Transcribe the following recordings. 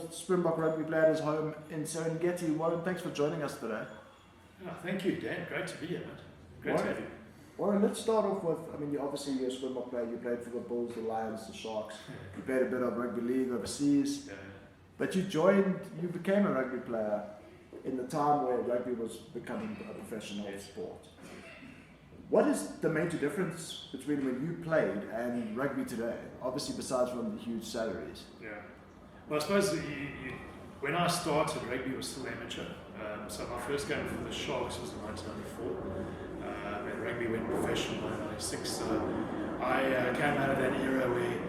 Springbok Rugby Players home in Serengeti. Warren, thanks for joining us today. Oh, thank you, Dan. Great to be here, man. Great to have you. Warren, let's start off with, obviously you're a Springbok player. You played for the Bulls, the Lions, the Sharks. You played a bit of rugby league overseas. Yeah. But you became a rugby player in the time where rugby was becoming a professional sport. What is the major difference between when you played and rugby today? Obviously, besides from the huge salaries. Yeah. Well, I suppose when I started, rugby was still amateur. So my first game for the Sharks was in 1994, and rugby went professional in 1996. So I came out of that era where,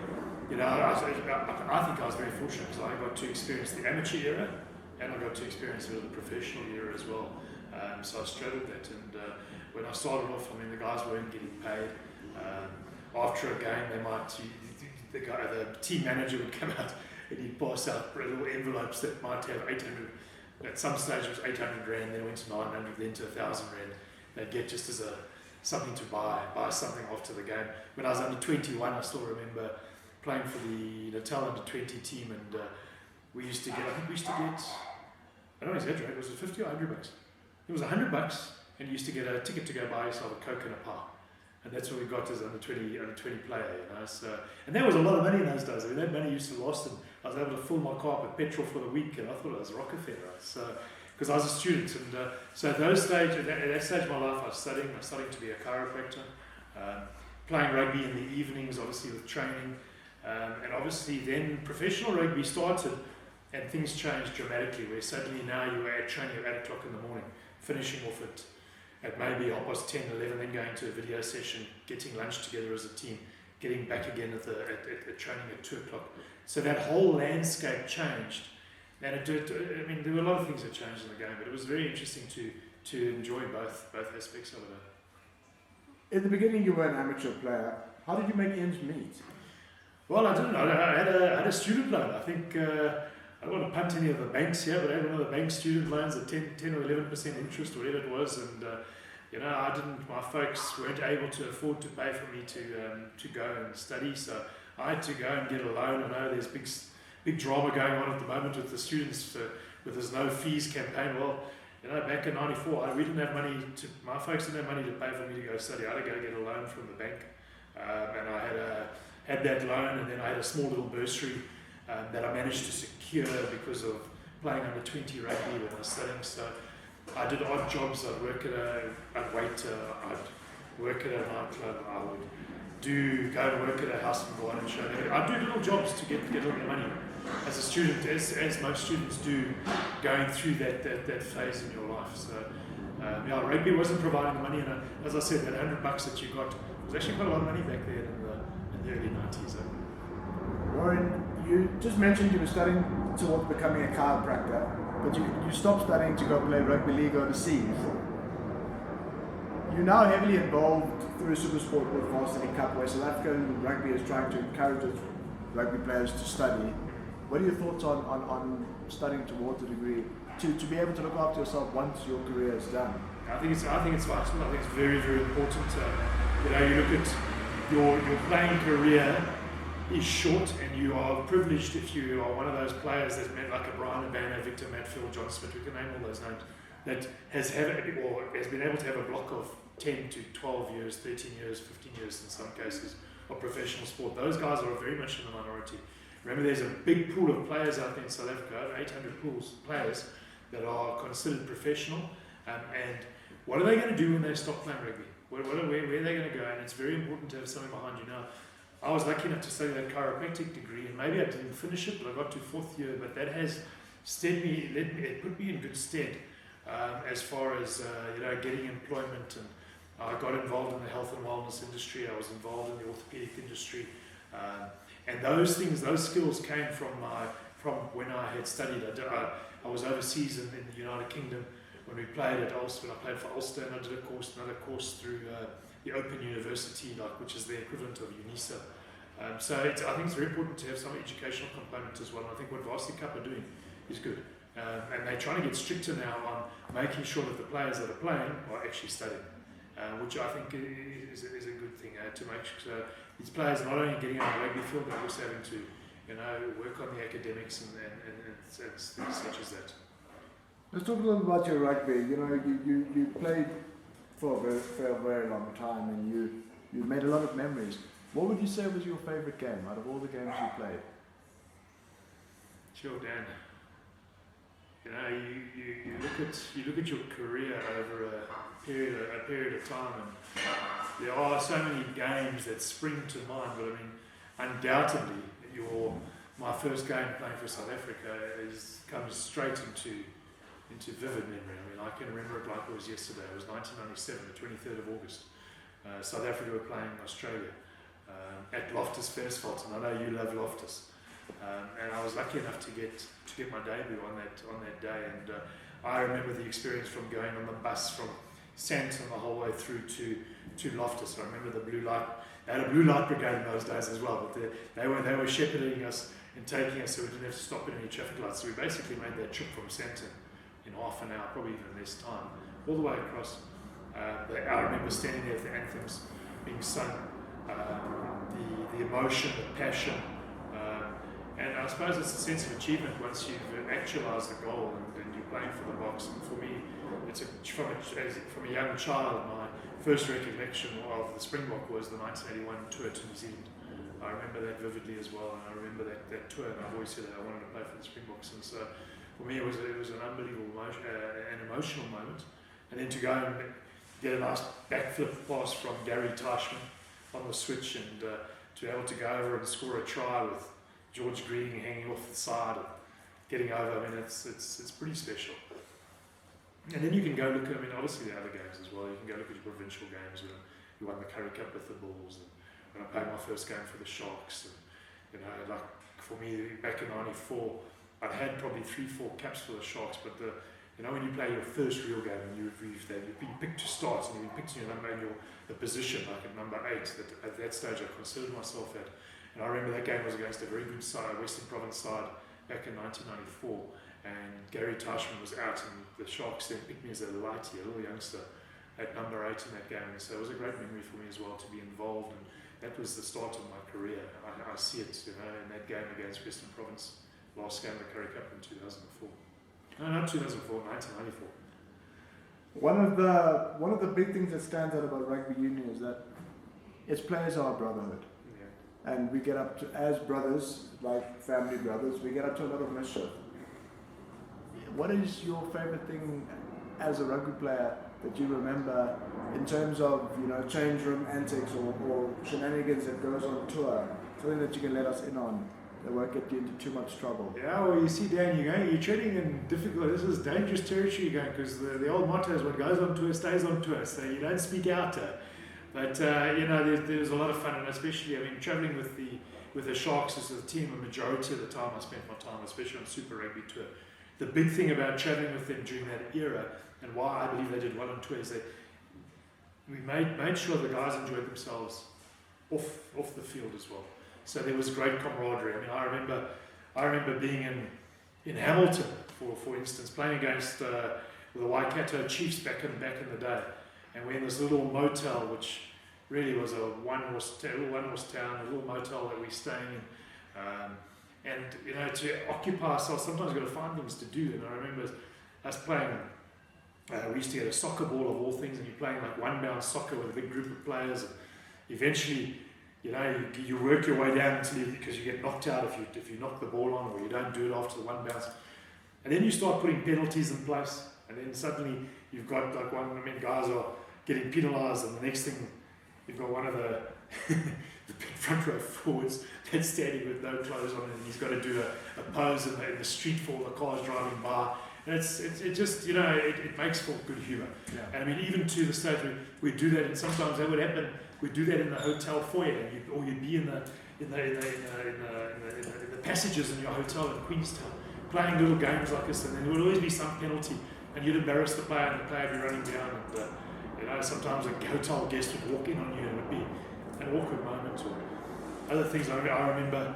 I think I was very fortunate because I got to experience the amateur era and I got to experience the professional era as well. So I straddled that, and when I started off, the guys weren't getting paid. After a game, the team manager would come out and he'd pass out little envelopes that might have 800. At some stage, it was 800 rand, then it went to 900, then to 1,000 rand. They'd get just as something to buy something after the game. When I was under 21, I still remember playing for the Natal under 20 team, and we used to get, I don't exaggerate, it was 50 or 100 bucks. It was $100, and you used to get a ticket to go buy yourself a Coke and a pie. And that's what we got as under 20 player, So, and that was a lot of money in those days. That money used to last, and I was able to fill my car with petrol for the week, and I thought it was Rockefeller. So, because I was a student, and so at that stage of my life, I was studying to be a chiropractor, playing rugby in the evenings, obviously with training, and obviously then professional rugby started, and things changed dramatically. Where suddenly now you were at training at 8 o'clock in the morning, finishing off at maybe 10:30, 11, then going to a video session, getting lunch together as a team, getting back again at training at 2 o'clock. So that whole landscape changed, and there were a lot of things that changed in the game, but it was very interesting to enjoy both aspects of it. In the beginning, you were an amateur player. How did you make ends meet? Well, I didn't know. I had a student loan. I think I don't want to punt any of the banks here, but I had one of the bank student loans at 10 or 11% interest, whatever it was, and my folks weren't able to afford to pay for me to go and study, so I had to go and get a loan. I know there's big drama going on at the moment with the students with this no fees campaign. Well, back in '94, we didn't have money my folks didn't have money to pay for me to go study. I had to go get a loan from the bank, and I had that loan, and then I had a small little bursary that I managed to secure because of playing under 20 rugby when I was studying. So I did odd jobs. I'd work I'd work at a nightclub. I would go and work at a house and garden show. I'd do little jobs to get a little bit of money as a student, as most students do, going through that phase in your life. So rugby wasn't providing the money, and as I said, that $100 that you got was actually quite a lot of money back then in the early 90s. Warren, you just mentioned you were studying towards becoming a chiropractor, but you stopped studying to go play rugby league overseas. You're now heavily involved through Supersport with Varsity Cup, where South African rugby is trying to encourage its rugby players to study. What are your thoughts on studying towards a degree to be able to look after yourself once your career is done? I think it's vital. I think it's very, very important. You look at your playing career is short, and you are privileged if you are one of those players that's met like a Brian Abana, Victor Matfield, John Smith, we can name all those names, that has been able to have a block of 10 to 12 years, 13 years, 15 years in some cases of professional sport. Those guys are very much in the minority. Remember, there's a big pool of players out there in South Africa, over 800 players that are considered professional, and what are they going to do when they stop playing rugby? Where are they going to go? And it's very important to have something behind you. Now, I was lucky enough to study that chiropractic degree, and maybe I didn't finish it, but I got to 4th year. But that has it put me in good stead as far as getting employment, and I got involved in the health and wellness industry. I was involved in the orthopedic industry, and those skills came from when I had studied. I was overseas in the United Kingdom when we played at Ulster. When I played for Ulster, and I did another course through the Open University, which is the equivalent of UNISA. So I think it's very important to have some educational component as well. And I think what Varsity Cup are doing is good. And they're trying to get stricter now on making sure that the players that are playing are actually studying, which I think is a good thing to make sure these players not only getting on the rugby field, but also having to work on the academics and things such as that. Let's talk a little about your rugby. You played for a very long time, and you made a lot of memories. What would you say was your favourite game out of all the games you played? Sure, Dan. You look at your career over a period of time, and there are so many games that spring to mind. But I mean, undoubtedly, my first game playing for South Africa comes straight into vivid memory. I mean, I can remember it like it was yesterday. It was 1997, the 23rd of August. South Africa were playing Australia at Loftus Versfeld, and I know you love Loftus. And I was lucky enough to get my debut on that day. And I remember the experience from going on the bus from Sandton the whole way through to Loftus. I remember the blue light. They had a blue light brigade in those days as well, but they were shepherding us and taking us, so we didn't have to stop at any traffic lights. So we basically made that trip from Sandton in half an hour, probably even less time, all the way across. I remember standing there with the anthems being sung, the emotion, the passion, and I suppose it's a sense of achievement once you've actualised the goal and you're playing for the Boks. And for me, from a young child, my first recollection of the Springbok was the 1981 tour to New Zealand. I remember that vividly as well, and I remember that tour, and I've always said that I wanted to play for the Springboks. And so for me, it was an unbelievable an emotional moment. And then to go and get a nice backflip pass from Gary Teichmann on the switch, and to be able to go over and score a try with George Green hanging off the side and getting over, I mean, it's pretty special. And then you can go look at, obviously the other games as well. You can go look at your provincial games when you won the Curry Cup with the Bulls, and when I played my first game for the Sharks. And, like for me, back in '94, I'd had probably 3-4 caps for the Sharks, but when you play your first real game and you've been picked to start and you've been picked in your number and the position, like at number 8, that at that stage I considered myself at. And I remember that game was against a very good side, Western Province side, back in 1994. And Gary Teichmann was out, and the Sharks then picked me as a lighty, a little youngster, at number 8 in that game. And so it was a great memory for me as well to be involved. And that was the start of my career. I see it, in that game against Western Province, last game of the Curry Cup in 2004. No, not 2004, 1994. One of the big things that stands out about rugby union is that its players are a brotherhood. Yeah. And we get up to, as brothers, like family brothers, we get up to a lot of mischief. What is your favourite thing as a rugby player that you remember in terms of, change room antics or shenanigans that goes on tour? Something that you can let us in on that won't get you into too much trouble. Yeah, well, you see, Dan, you're treading in difficult, this is dangerous territory you're going, because the old motto is what goes on tour stays on tour, so you don't speak out. But, there's a lot of fun, and especially, travelling with the Sharks as a team, a majority of the time I spent my time, especially on Super Rugby tour. The big thing about travelling with them during that era, and why I believe they did well on tour, is that we made sure the guys enjoyed themselves off the field as well. So there was great camaraderie. I remember being in Hamilton, for instance, playing against the Waikato Chiefs back in the day, and we're in this little motel, which really was a one-horse town, a little motel that we're staying in. And to occupy ourselves, sometimes you've got to find things to do. And I remember us playing, we used to get a soccer ball of all things, and you're playing like one-bounce soccer with a big group of players. And eventually, you work your way down because you get knocked out if you knock the ball on, or you don't do it after the one bounce. And then you start putting penalties in place, and then suddenly you've got guys are getting penalised, and the next thing you've got one of the front row forwards that's standing with no clothes on, and he's got to do a pose in the street for all the cars driving by. And it makes for good humour. Yeah. And even to the stage where we do that, and sometimes that would happen. We do that in the hotel foyer, or you'd be in the passages in your hotel in Queenstown, playing little games like this, and then there would always be some penalty, and you'd embarrass the player, and the player would be running down, and sometimes a hotel guest would walk in on you, and it would be an awkward moment. Or other things I remember,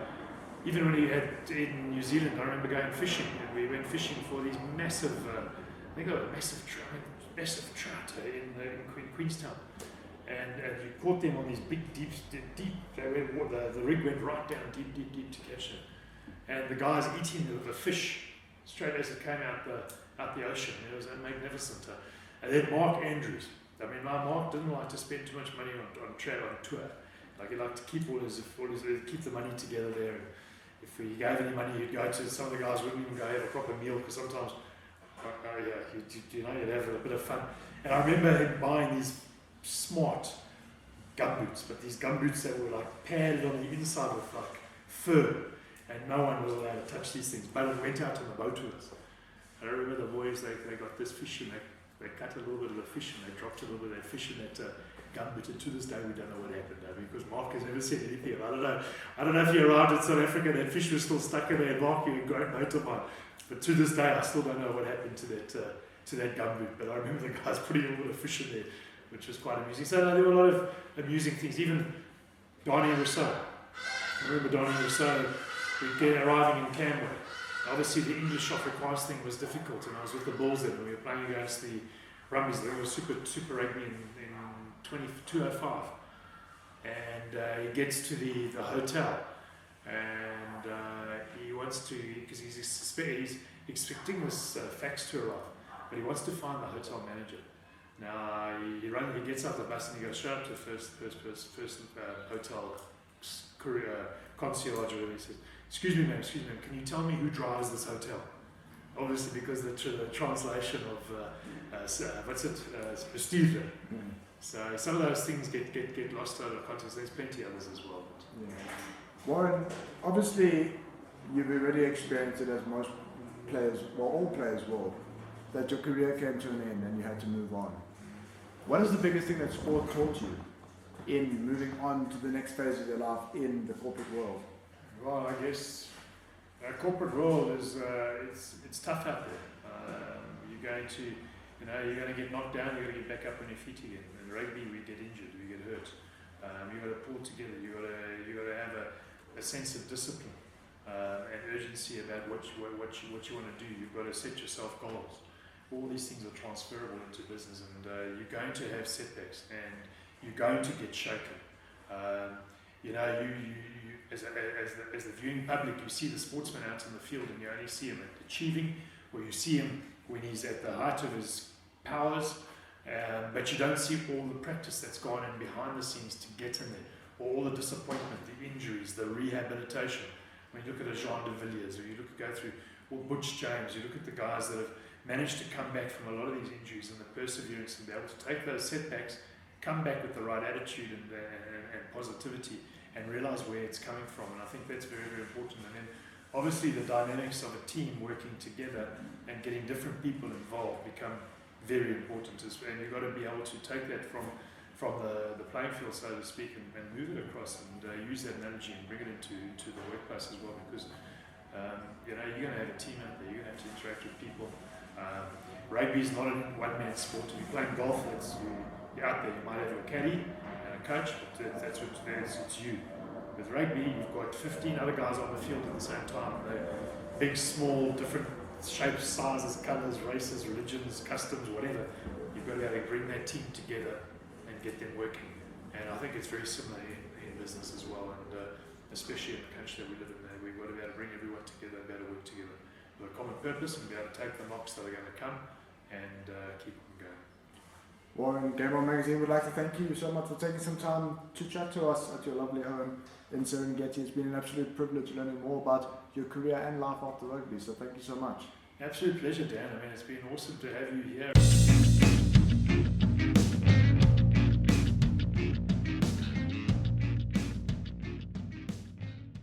even when we had in New Zealand, I remember going fishing, and we went fishing for these massive, I think they were massive trout in Queenstown. And you caught them on these big, deep, the rig went right down deep to catch them. and the guys eating the fish straight as it came out the ocean. It was magnificent. And then Mark Andrews. I mean, Mark didn't like to spend too much money on tour. Like, he liked to keep keep the money together there. And if we gave any money, you'd go to, some of the guys wouldn't even go have a proper meal, because sometimes, you'd have a bit of fun. And I remember him buying these smart gumboots, but these gumboots that were like padded on the inside with like fur, and no one was allowed to touch these things. But it went out on the boat with us. I remember the boys, they got this fish, and they cut a little bit of the fish, and they dropped a little bit of that fish in that gumboot, and to this day we don't know what happened, because Mark has never said anything. I don't know if you arrived in South Africa, that fish was still stuck in there, and Mark, you're a great mate of mine. But to this day, I still don't know what happened to that gumboot. But I remember the guys putting a little bit of fish in there, which was quite amusing. So there were a lot of amusing things. Even Donnie Rousseau. I remember Donnie Rousseau arriving in Camberway. Obviously, the English Afrikaans thing was difficult, and I was with the Bulls then, and we were playing against the Rumbies. They were super rugby in 205. And he gets to the hotel, and he wants to, because he's expecting this fax to arrive, but he wants to find the hotel manager. Now he gets out the bus and he goes straight up to the first hotel courier, concierge, or whatever. He says, excuse me ma'am, can you tell me who drives this hotel? Obviously, because the translation of bestuurder. So some of those things get lost out of context. There's plenty others as well. Yeah. Warren, obviously you've already experienced it, as most players, well, all players will, that your career came to an end and you had to move on. What is the biggest thing that sport taught you in moving on to the next phase of your life in the corporate world? Well, I guess corporate world is it's tough out there. You're going to get knocked down. You're going to get back up on your feet again. In rugby, we get injured, we get hurt. You've got to pull together. You've got to have a sense of discipline and urgency about what you want to do. You've got to set yourself goals. All these things are transferable into business, and you're going to have setbacks, and you're going to get shaken. You as the viewing public, you see the sportsman out in the field, and you only see him achieving, or you see him when he's at the height of his powers, but you don't see all the practice that's gone in behind the scenes to get in there, all the disappointment, the injuries, the rehabilitation. When you look at a Jean de Villiers, or you go through Butch James, you look at the guys that have managed to come back from a lot of these injuries, and the perseverance, and be able to take those setbacks, come back with the right attitude and positivity, and realize where it's coming from. And I think that's very, very important. And then obviously the dynamics of a team working together and getting different people involved become very important. And you've got to be able to take that from the playing field, so to speak, and move it across, and use that analogy and bring it into the workplace as well, because you're going to have a team out there. You're going to have to interact with people. Rugby is not a one-man sport. If you're playing golf, you're out there. You might have a caddy and a coach, but it's you. With rugby, you've got 15 other guys on the field at the same time. They're big, small, different shapes, sizes, colours, races, religions, customs, whatever. You've got to be able to bring that team together and get them working. And I think it's very similar in business as well, and especially in the country that we live in there. We've got to be able to bring everyone together and be able to work together with a common purpose, and be able to take the knocks that are going to come and keep them going. Warren, Game On Magazine would like to thank you so much for taking some time to chat to us at your lovely home in Serengeti. It's been an absolute privilege learning more about your career and life after rugby, so thank you so much. Absolute pleasure, Dan. I mean, it's been awesome to have you here.